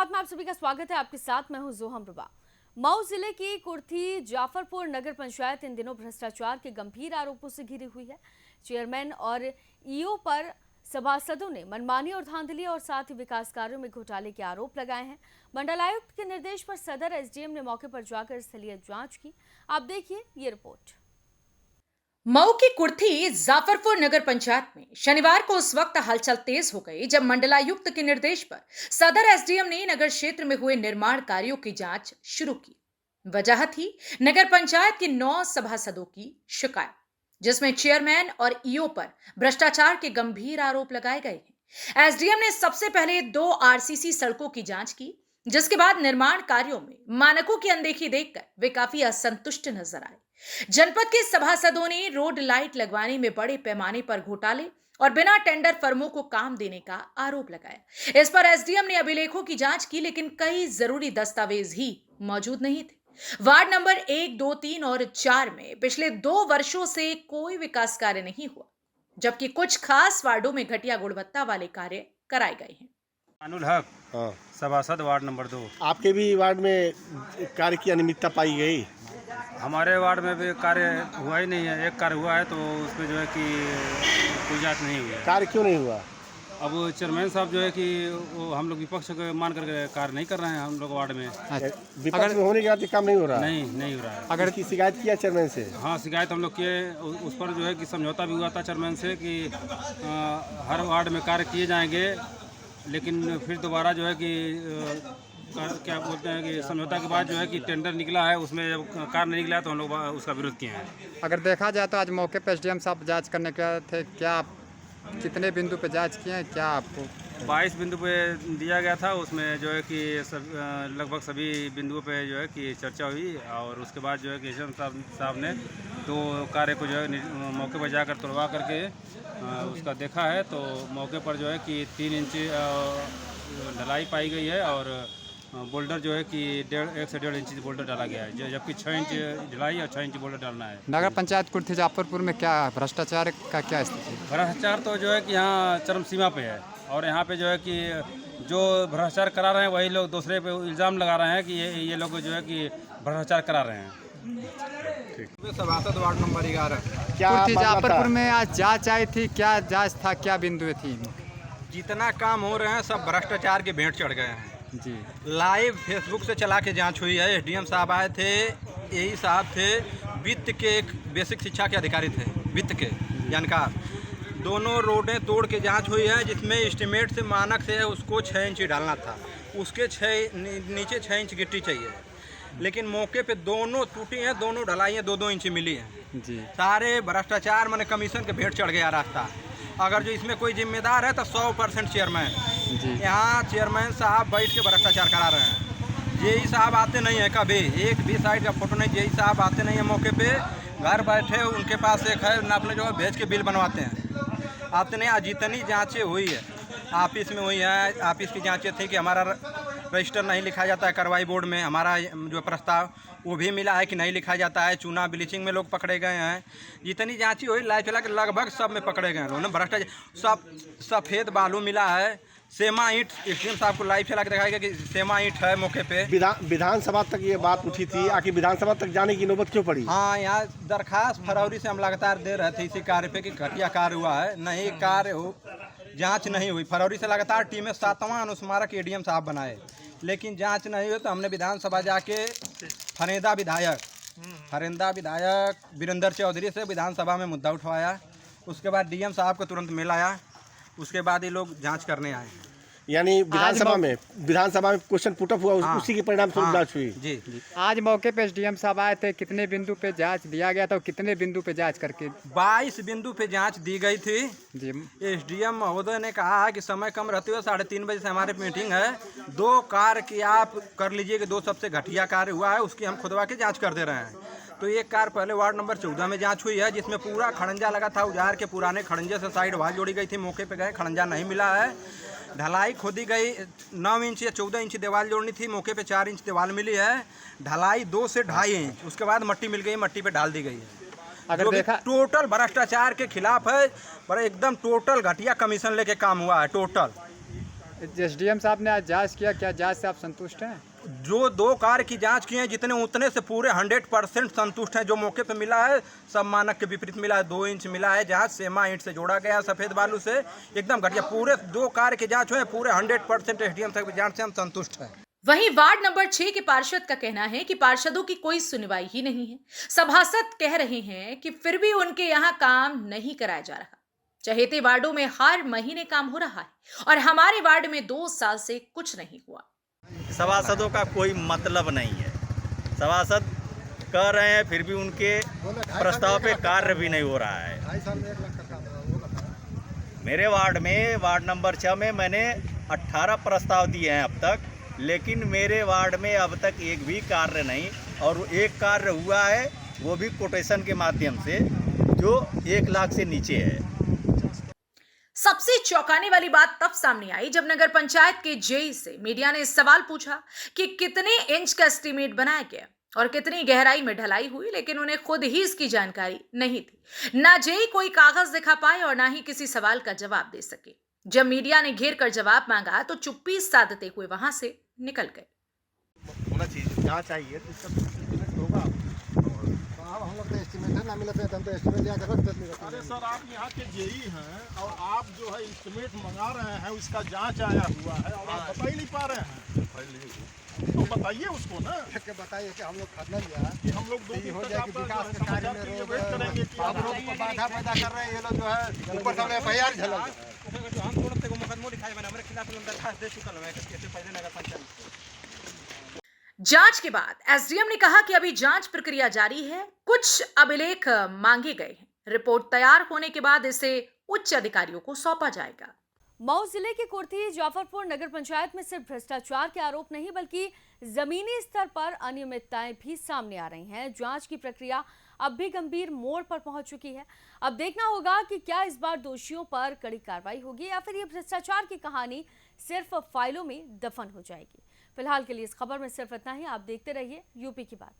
बात में आप सभी का स्वागत है। आपके साथ मैं हूं जोहम रुबा। मऊ जिले की कुर्थी जाफरपुर नगर पंचायत इन दिनों भ्रष्टाचार के गंभीर आरोपों से घिरी हुई है। चेयरमैन और ईओ पर सभासदों ने मनमानी और धांधली और साथ ही विकास कार्यों में घोटाले के आरोप लगाए हैं। मंडलायुक्त के निर्देश पर सदर एसडीएम ने मौके पर जाकर स्थलीय जांच की। आप देखिए ये रिपोर्ट। मऊ की कुर्थी जाफरपुर नगर पंचायत में शनिवार को उस वक्त हलचल तेज हो गई जब मंडलायुक्त के निर्देश पर सदर एसडीएम ने नगर क्षेत्र में हुए निर्माण कार्यों की जांच शुरू की। वजह थी नगर पंचायत के 9 सभासदों की शिकायत, जिसमें चेयरमैन और ईओ पर भ्रष्टाचार के गंभीर आरोप लगाए गए हैं। एसडीएम ने सबसे पहले 2 आरसीसी सड़कों की जांच की, जिसके बाद निर्माण कार्यों में मानकों की अनदेखी देखकर वे काफी असंतुष्ट नजर आए। जनपद के सभासदों ने रोड लाइट लगवाने में बड़े पैमाने पर घोटाले और बिना टेंडर फर्मों को काम देने का आरोप लगाया। इस पर एसडीएम ने अभिलेखों की जांच की, लेकिन कई जरूरी दस्तावेज ही मौजूद नहीं थे। वार्ड नंबर 1, 2, 3 और 4 में पिछले 2 वर्षों से कोई विकास कार्य नहीं हुआ, जबकि कुछ खास वार्डों में घटिया गुणवत्ता वाले कार्य कराए गए हैं। अनुल हक, सभासद वार्ड नंबर 2। आपके भी वार्ड में कार्य की अनियमितता पाई गई? हमारे वार्ड में भी कार्य हुआ ही नहीं है। एक कार्य हुआ है तो उसमें जो है कि कोई जांच नहीं हुई है। कार्य क्यों नहीं हुआ? अब चेयरमैन साहब जो है कि वो हम लोग विपक्ष को मान करके कार्य नहीं कर रहे हैं हम लोग वार्ड में। विपक्ष में होने के बाद काम नहीं हो रहा? नहीं हो रहा है। अगर की शिकायत किया चेयरमैन से? हाँ, शिकायत हम लोग किए। उस पर जो है कि समझौता भी हुआ था चेयरमैन से कि हर वार्ड में कार्य किए जाएंगे, लेकिन फिर दोबारा जो है कि क्या बोलते हैं कि समझौता के बाद जो है कि टेंडर निकला है, उसमें जब कार्य नहीं निकला तो हम लोग उसका विरोध किए हैं। अगर देखा जाए तो आज मौके पर एसडीएम साहब जांच करने के थे, क्या कितने बिंदु पे जांच किए हैं? क्या आपको 22 बिंदु पे दिया गया था, उसमें जो है कि लगभग सभी बिंदुओं पे जो है कि चर्चा हुई और उसके बाद जो है कि एसडीएम साहब ने 2 कार्य को जो है मौके पर जाकर तोड़वा करके उसका देखा है। तो मौके पर जो है कि 3 इंच ढलाई पाई गई है और बोल्डर जो है कि 1 से 1.5 इंच बोल्डर डाला गया है, जबकि 6 इंच ढलाई और 6 इंच बोल्डर डालना है। नगर पंचायत कुर्थी जाफरपुर में क्या भ्रष्टाचार का क्या स्थिति है? भ्रष्टाचार तो जो है कि यहाँ चरम सीमा पे है और यहाँ पे जो है कि जो भ्रष्टाचार करा रहे हैं वही लोग दूसरे पे इल्ज़ाम लगा रहे हैं कि ये लोग जो है कि भ्रष्टाचार करा रहे हैं। सभासद वार्ड नंबर 11 कुर्थी जाफरपुर में आज जांच आई थी, क्या जांच था, क्या बिंदु थी? जितना काम हो रहे हैं सब भ्रष्टाचार के भेंट चढ़ गए हैं जी। लाइव फेसबुक से चला के जांच हुई है। एसडीएम साहब आए थे, यही साहब थे, वित्त के एक बेसिक शिक्षा के अधिकारी थे, वित्त के जानकार। दोनों रोडें तोड़ के जांच हुई है, जिसमें एस्टिमेट से मानक से उसको 6 इंच डालना था, उसके नीचे 6 इंच गिट्टी चाहिए, लेकिन मौके पे दोनों टूटी हैं, दोनों ढलाइयाँ 2-2 इंच मिली हैं जी। सारे भ्रष्टाचार मैंने कमीशन के भेंट चढ़ गया रास्ता। अगर जो इसमें कोई जिम्मेदार है तो 100% चेयरमैन। यहाँ चेयरमैन साहब बैठ के भ्रष्टाचार करा रहे हैं। जेई साहब आते नहीं है, कभी एक भी साइड का फोटो नहीं, जेई साहब आते नहीं है मौके पे, घर बैठे उनके पास एक है ना, अपने जो है भेज के बिल बनवाते हैं, आते नहीं। आज जितनी जाँचें हुई है ऑफिस में हुई है, ऑफिस की जाँचें थी कि हमारा रजिस्टर नहीं लिखा जाता है कार्रवाई बोर्ड में, हमारा जो प्रस्ताव वो भी मिला है कि नहीं लिखा जाता है। चूना ब्लीचिंग में लोग पकड़े गए हैं। जितनी जांची हुई लाइफ चला के लगभग सब में पकड़े गए हैं। भ्रष्टाचार सब सफ़ेद बालू मिला है, सेमा ईंट एसडीएम साहब को लाइव चला के दिखाया गया कि सेमा ईंट है मौके पे। विधानसभा तक ये बात उठी थी, आखिर विधानसभा तक जाने की नौबत क्यों पड़ी? हाँ, यहाँ दरखास्त फरवरी से हम लगातार दे रहे थे इसी कार्य पे कि घटिया कार्य हुआ है, नहीं कार्य हो, जाँच नहीं हुई। फरवरी से लगातार टीमें 7वां अनुस्मारक एडीएम साहब बनाए, लेकिन जांच नहीं हुई। तो हमने विधानसभा जाके फरेंदा विधायक वीरेंद्र चौधरी से विधानसभा में मुद्दा उठवाया। उसके बाद डीएम साहब को तुरंत मेल आया, उसके बाद ये लोग जांच करने आए। यानी विधानसभा में क्वेश्चन पुटअप हुआ, हाँ, उसी के परिणाम से जांच हुई। जी। आज मौके पे एसडीएम साहब आए थे, कितने बिंदु पे जांच दिया गया था, कितने बिंदु पे जांच करके? 22 बिंदु पे जांच दी गई थी जी। एसडीएम महोदय ने कहा है कि समय कम रहते हुए 3:30 बजे से हमारे मीटिंग है, 2 कार्य की आप कर लीजिए कि 2 सबसे घटिया कार्य हुआ है, उसकी हम खुदवा के जाँच कर दे रहे हैं। तो एक कार्य पहले वार्ड नंबर 14 में जांच हुई है, जिसमें पूरा खड़ंजा लगा था, उजाड़ के पुराने खड़ंजे से साइड वाल जोड़ी गई थी। मौके पे गए, खड़ंजा नहीं मिला है। ढलाई खोदी गई, 9 इंच या 14 इंच दीवार जोड़नी थी, मौके पे 4 इंच दीवार मिली है। ढलाई 2 से 2.5 इंच, उसके बाद मट्टी मिल गई, मट्टी पे डाल दी गई है। अगर देखा टोटल भ्रष्टाचार के खिलाफ है, पर एकदम टोटल घटिया कमीशन लेके काम हुआ है टोटल। एसडीएम साहब ने आज जांच किया, क्या जांच से आप संतुष्ट हैं? जो 2 कार की जांच की है जितने उतने से पूरे 100% संतुष्ट हैं। जो मौके पे मिला है सब मानक के विपरीत मिला है। 2 इंच मिला है जहाज सेमा ईंट से जोड़ा गया सफ़ेद बालू से, एकदम घटिया। पूरे 2 कार की जांच हुए, पूरे 100% एसडीएम साहब की जांच से हम संतुष्ट हैं। वहीं वार्ड नंबर 6 के पार्षद का कहना है कि पार्षदों की कोई सुनवाई ही नहीं है। सभासद कह रहे हैं कि फिर भी उनके यहाँ काम नहीं कराया जा रहा। चहेते वार्डों में हर महीने काम हो रहा है और हमारे वार्ड में 2 साल से कुछ नहीं हुआ। सभासदों का कोई मतलब नहीं है। सभासद कह रहे हैं फिर भी उनके प्रस्ताव पे कार्य भी नहीं हो रहा है। मेरे वार्ड में, वार्ड नंबर 6 में मैंने 18 प्रस्ताव दिए हैं अब तक, लेकिन मेरे वार्ड में अब तक एक भी कार्य नहीं। और एक कार्य हुआ है वो भी कोटेशन के माध्यम से, जो 1 लाख से नीचे है। सबसे चौंकाने वाली बात तब सामने आई जब नगर पंचायत के जेई से मीडिया ने सवाल पूछा कि कितने इंच का एस्टीमेट बनाया गया और कितनी गहराई में ढलाई हुई, लेकिन उन्हें खुद ही इसकी जानकारी नहीं थी। ना जेई कोई कागज दिखा पाए और ना ही किसी सवाल का जवाब दे सके। जब मीडिया ने घेर कर जवाब मांगा तो चुप्पी साधते हुए वहां से निकल गए। होना चाहिए, जहाँ चाहिए तो इसका एस्टिमेट होगा। अब हम लोग तो एस्टिमेट है ना मिला तो हम तो एस्टिमेट लिया कर। अरे सर, आप यहाँ के जेई हैं और आप जो है एस्टिमेट मंगा रहे हैं, उसका जांच आया हुआ है और आप बता ही नहीं पा रहे हैं। तो बताइए उसको ना, बताइए कि हम लोग खतना लिया कि हम लोग 2 दिन हो तक जाए कि आपका विकास के समाचार कार्य के लिए में वेट करेंगे कि आप लोग को बाधा पैदा कर रहे हैं। ये लोग जो है ऊपर सामने एफआईआर झलक हम तुरंत को मुकदमा लिखाए मैंने हमारे खिलाफ दरखास्त दे चुका है इससे पहले नगर पंचायत। जांच के बाद एसडीएम ने कहा कि अभी जांच प्रक्रिया जारी है, कुछ अभिलेख मांगे गए हैं। रिपोर्ट तैयार होने के बाद इसे उच्च अधिकारियों को सौंपा जाएगा। मऊ जिले के कुर्थी जाफरपुर नगर पंचायत में सिर्फ भ्रष्टाचार के आरोप नहीं बल्कि जमीनी स्तर पर अनियमितताएं भी सामने आ रही हैं। जांच की प्रक्रिया अब भी गंभीर मोड़ पर पहुंच चुकी है। अब देखना होगा कि क्या इस बार दोषियों पर कड़ी कार्रवाई होगी या फिर ये भ्रष्टाचार की कहानी सिर्फ फाइलों में दफन हो जाएगी। फिलहाल के लिए इस खबर में सिर्फ इतना ही। आप देखते रहिए यूपी की बात।